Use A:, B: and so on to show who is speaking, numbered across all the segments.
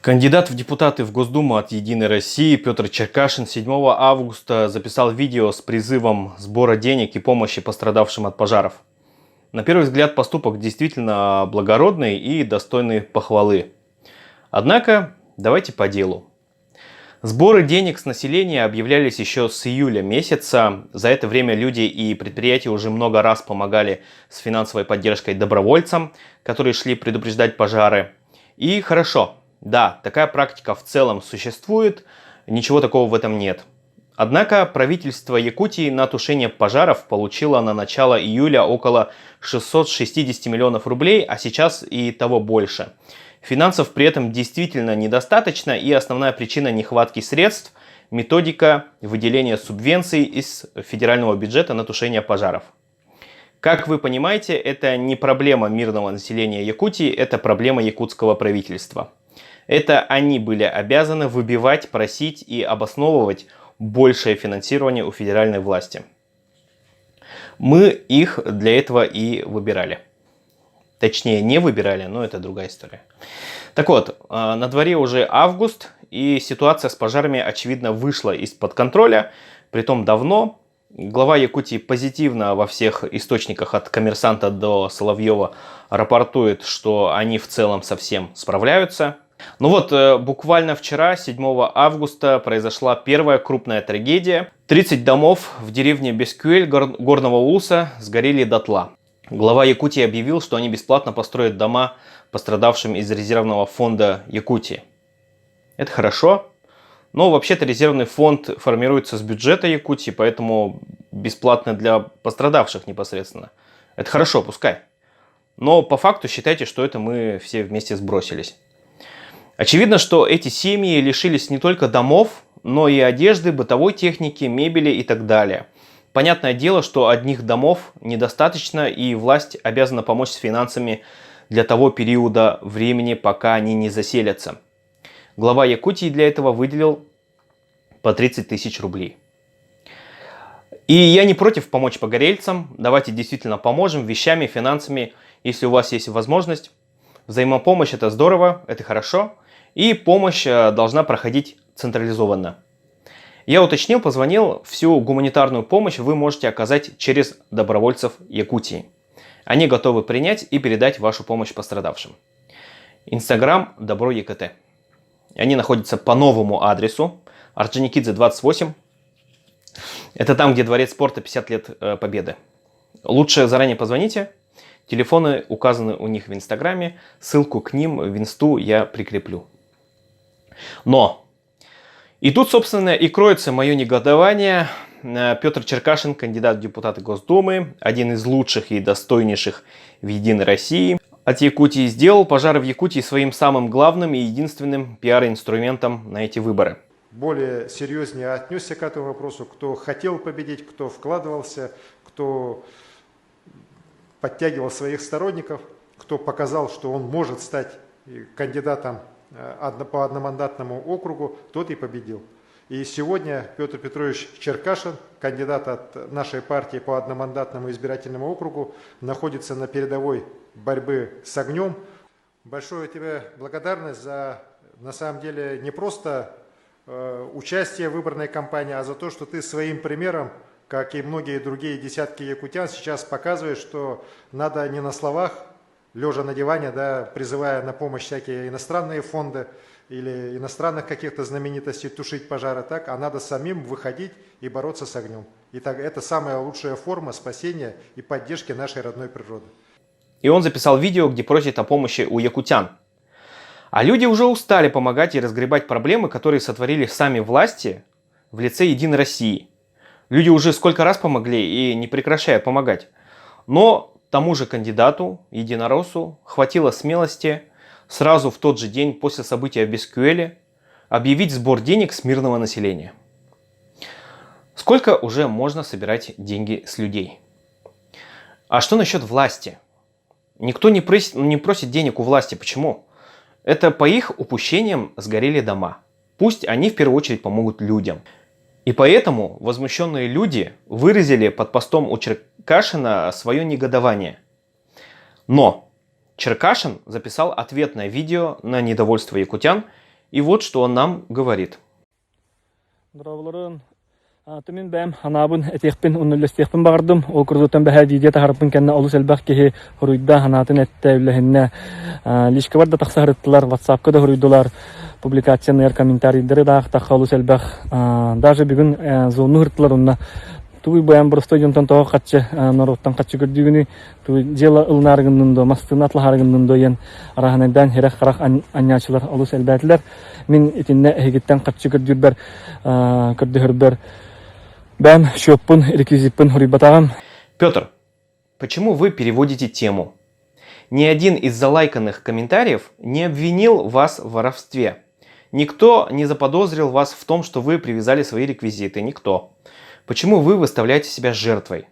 A: Кандидат в депутаты в Госдуму от «Единой России» Петр Черкашин 7 августа записал видео с призывом сбора денег и помощи пострадавшим от пожаров. На первый взгляд поступок действительно благородный и достойный похвалы. Однако, давайте по делу. Сборы денег с населения объявлялись еще с июля месяца. За это время люди и предприятия уже много раз помогали с финансовой поддержкой добровольцам, которые шли предупреждать пожары. И хорошо. Да, такая практика в целом существует, ничего такого в этом нет. Однако правительство Якутии на тушение пожаров получило на начало июля около 660 миллионов рублей, а сейчас и того больше. Финансов при этом действительно недостаточно, и основная причина нехватки средств – методика выделения субвенций из федерального бюджета на тушение пожаров. Как вы понимаете, это не проблема мирного населения Якутии, это проблема якутского правительства. Это они были обязаны выбивать, просить и обосновывать большее финансирование у федеральной власти. Мы их для этого и выбирали. Точнее, не выбирали, но это другая история. Так вот, на дворе уже август, и ситуация с пожарами, очевидно, вышла из-под контроля, притом давно. Глава Якутии позитивно во всех источниках от «Коммерсанта» до «Соловьева» рапортует, что они в целом совсем справляются. Ну вот, буквально вчера, 7 августа, произошла первая крупная трагедия. 30 домов в деревне Бескюэль Горного Улуса сгорели дотла. Глава Якутии объявил, что они бесплатно построят дома пострадавшим из резервного фонда Якутии. Это хорошо, но вообще-то резервный фонд формируется с бюджета Якутии, поэтому бесплатно для пострадавших непосредственно. Это хорошо, пускай. Но по факту считайте, что это мы все вместе сбросились. Очевидно, что эти семьи лишились не только домов, но и одежды, бытовой техники, мебели и так далее. Понятное дело, что одних домов недостаточно, и власть обязана помочь с финансами для того периода времени, пока они не заселятся. Глава Якутии для этого выделил по 30 тысяч рублей. И я не против помочь погорельцам. Давайте действительно поможем вещами, финансами, если у вас есть возможность. Взаимопомощь – это здорово, это хорошо. И помощь должна проходить централизованно. Я уточнил, позвонил, всю гуманитарную помощь вы можете оказать через добровольцев Якутии. Они готовы принять и передать вашу помощь пострадавшим. Инстаграм Добро ЕКТ. Они находятся по новому адресу Орджоникидзе 28. Это там, где дворец спорта 50 лет Победы. Лучше заранее позвоните. Телефоны указаны у них в Инстаграме. Ссылку к ним в Инсту я прикреплю. Но и тут, собственно, и кроется мое негодование. Петр Черкашин, кандидат в депутаты Госдумы, один из лучших и достойнейших в «Единой России» от Якутии, сделал пожары в Якутии своим самым главным и единственным пиар-инструментом на эти выборы.
B: Более серьезнее отнесся к этому вопросу, кто хотел победить, кто вкладывался, кто подтягивал своих сторонников, кто показал, что он может стать кандидатом по одномандатному округу, тот и победил. И сегодня Петр Петрович Черкашин, кандидат от нашей партии по одномандатному избирательному округу, находится на передовой борьбы с огнем. Большое тебе благодарность за, на самом деле, не просто участие в выборной кампании, а за то, что ты своим примером, как и многие другие десятки якутян, сейчас показываешь, что надо не на словах, лежа на диване, да, призывая на помощь всякие иностранные фонды или иностранных каких-то знаменитостей тушить пожары, так, а надо самим выходить и бороться с огнем. И так, это самая лучшая форма спасения и поддержки нашей родной природы.
A: И он записал видео, где просит о помощи у якутян. А люди уже устали помогать и разгребать проблемы, которые сотворили сами власти в лице «Единой России». Люди уже сколько раз помогли и не прекращают помогать. Но тому же кандидату, единороссу, хватило смелости сразу в тот же день после события в Бескюэле объявить сбор денег с мирного населения. Сколько уже можно собирать деньги с людей? А что насчет власти? Никто не просит денег у власти. Почему? Это по их упущениям сгорели дома. Пусть они в первую очередь помогут людям. И поэтому возмущенные люди выразили под постом у Черкашина свое негодование. Но Черкашин записал ответное видео на недовольство якутян И вот что он нам говорит.
C: Дровларын атымын бәм ханабын этекпен уннуллестекпен бардым. Ол курдутан бәһә видео тахарпын кенне олус элбак ки хуруйда ханатын этте үлләһенне лишке барда тахсарыттылар, WhatsApp-ка да хуруйдылар. Публикациялар, комментарийлары да тахалус элбак. Даже бүгүн зону хырттылар унна. Туй баян просто жонтон тоо катчы народтан катчы көрдүгүнү туй жела ылнарыгындо мастын атлахарыгындо ян араханадан херек карак анячылар олус элбәтләр. Мин итинне эгиттен катчы көрдүрбер көрдүрбер. Бәм шоппун реквизитпен хурибатагам.
A: Петр, почему вы переводите тему? Ни один из залайканных комментариев не обвинил вас в воровстве. Никто не заподозрил вас в том, что вы привязали свои реквизиты. Никто. Почему вы выставляете себя жертвой?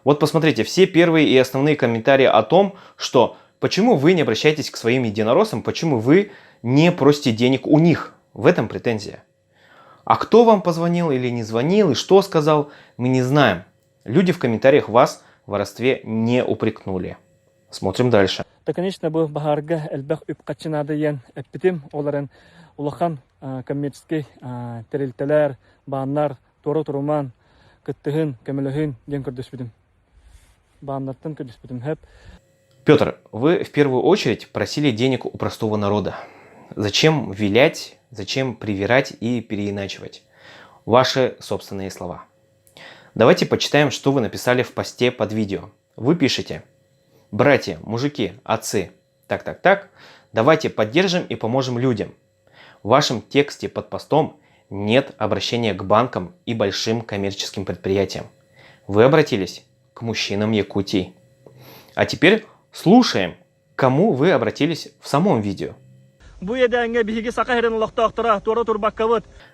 A: Вот посмотрите, все первые и основные комментарии о том, что почему вы не обращаетесь к своим единороссам, почему вы не просите денег у них. В этом претензия. А кто вам позвонил или не звонил и что сказал, мы не знаем. Люди в комментариях вас в воровстве не упрекнули. Смотрим дальше.
C: Да, конечно, был бахарга элбах үпкачынады ян эппитим оларын улахан коммерческий терилтелер, баннар, тору туруман, кыттыгын, кемелөһүн ден көрдөспүдүм. Баннартан көрдөспүдүм хэп.
A: Петр, вы в первую очередь просили денег у простого народа. Зачем вилять, зачем привирать и переиначивать? Ваши собственные слова. Давайте почитаем, что вы написали в посте под видео. Вы пишете: братья, мужики, отцы, так, давайте поддержим и поможем людям. В вашем тексте под постом нет обращения к банкам и большим коммерческим предприятиям. Вы обратились к мужчинам Якутии. А теперь слушаем, к кому вы обратились в самом видео.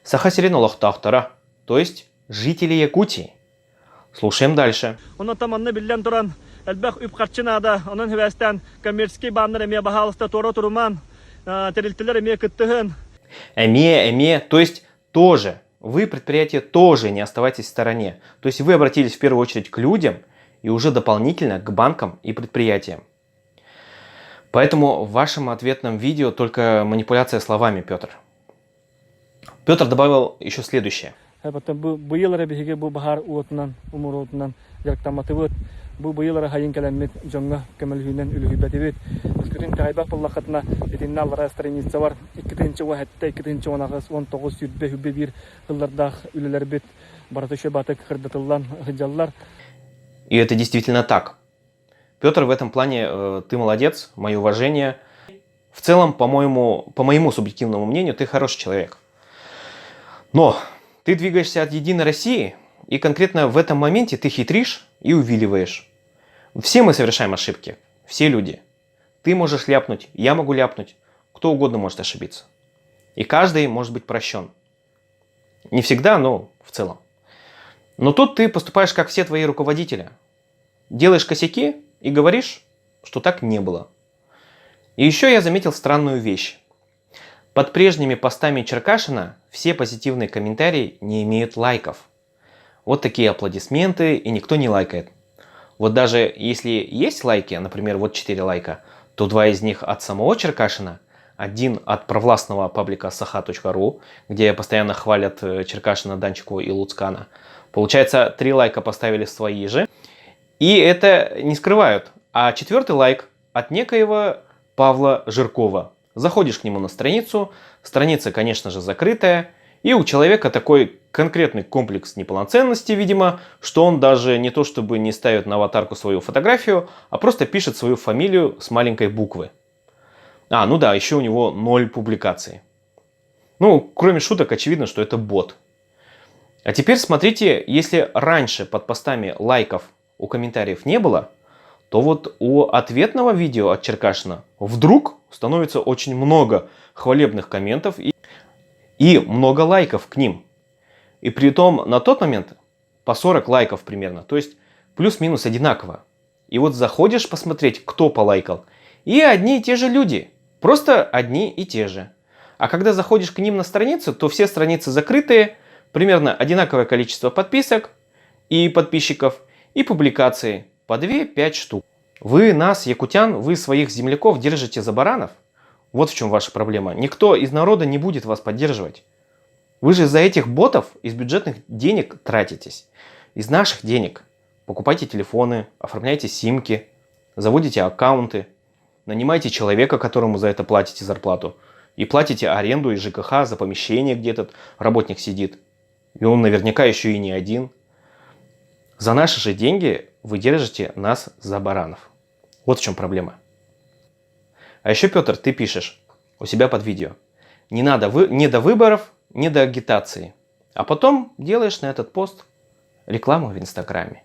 A: Сахасирин Лохтахтара, то есть жители Якутии. Слушаем дальше. Эмия, то есть тоже. Вы, предприятие, тоже не оставайтесь в стороне. То есть вы обратились в первую очередь к людям и уже дополнительно к банкам и предприятиям. Поэтому в вашем ответном видео только манипуляция словами, Петр. Петр добавил еще следующее.
C: Бу быйылара хайын калеммит жонга кемелхүнен үлүбәтебет. Үскүрин тайбак буллахатна этиннал страница бар. 2-нче вахетте 2-нче онагыс 19 юббе бир хыллардах үлелер бит баратышы батык кырдатылган хыжаллар.
A: И это действительно так. Петр, в этом плане ты молодец, мое уважение. В целом, по моему субъективному мнению, ты хороший человек. Но ты двигаешься от Единой России, и конкретно в этом моменте ты хитришь и увиливаешь. Все мы совершаем ошибки. Все люди. Ты можешь ляпнуть, я могу ляпнуть. Кто угодно может ошибиться. И каждый может быть прощен. Не всегда, но в целом. Но тут ты поступаешь, как все твои руководители. Делаешь косяки и говоришь, что так не было. И еще я заметил странную вещь. Под прежними постами Черкашина все позитивные комментарии не имеют лайков. Вот такие аплодисменты, и никто не лайкает. Вот даже если есть лайки, например, вот 4 лайка, то 2 из них от самого Черкашина, 1 от провластного паблика saha.ru, где постоянно хвалят Черкашина, Данчику и Луцкана. Получается, 3 лайка поставили свои же, и это не скрывают. А 4-й лайк от некоего Павла Жиркова. Заходишь к нему на страницу, страница, конечно же, закрытая, и у человека такой конкретный комплекс неполноценности, видимо, что он даже не то чтобы не ставит на аватарку свою фотографию, а просто пишет свою фамилию с маленькой буквы. Ну да, еще у него 0 публикаций. Ну, кроме шуток, очевидно, что это бот. А теперь смотрите, если раньше под постами лайков у комментариев не было, то вот у ответного видео от Черкашина вдруг становится очень много хвалебных комментов и много лайков к ним. И при том на тот момент по 40 лайков примерно, то есть плюс-минус одинаково. И вот заходишь посмотреть, кто полайкал, и одни и те же люди, просто одни и те же. А когда заходишь к ним на страницу, то все страницы закрытые, примерно одинаковое количество подписок и подписчиков, и публикаций по 2-5 штук. Вы нас, якутян, вы своих земляков держите за баранов? Вот в чем ваша проблема. Никто из народа не будет вас поддерживать. Вы же из-за этих ботов из бюджетных денег тратитесь. Из наших денег покупайте телефоны, оформляйте симки, заводите аккаунты, нанимайте человека, которому за это платите зарплату. И платите аренду из ЖКХ за помещение, где этот работник сидит. И он наверняка еще и не один. За наши же деньги вы держите нас за баранов. Вот в чем проблема. А еще, Петр, ты пишешь у себя под видео. Не до выборов, не до агитации. А потом делаешь на этот пост рекламу в Инстаграме.